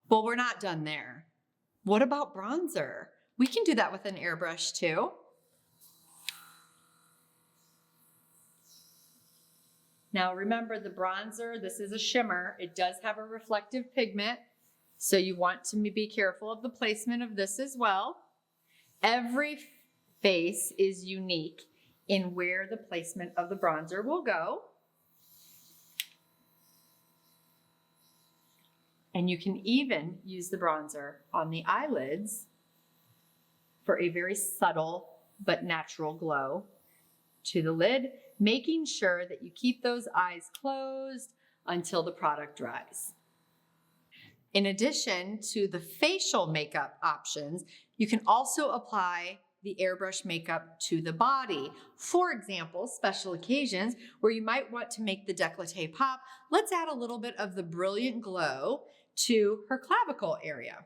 Well, we're not done there. What about bronzer? We can do that with an airbrush too. Now remember the bronzer, this is a shimmer. It does have a reflective pigment, so you want to be careful of the placement of this as well. Every face is unique in where the placement of the bronzer will go. And you can even use the bronzer on the eyelids for a very subtle but natural glow to the lid, making sure that you keep those eyes closed until the product dries. In addition to the facial makeup options, you can also apply the airbrush makeup to the body. For example, special occasions where you might want to make the décolleté pop, let's add a little bit of the Brilliant Glow to her clavicle area.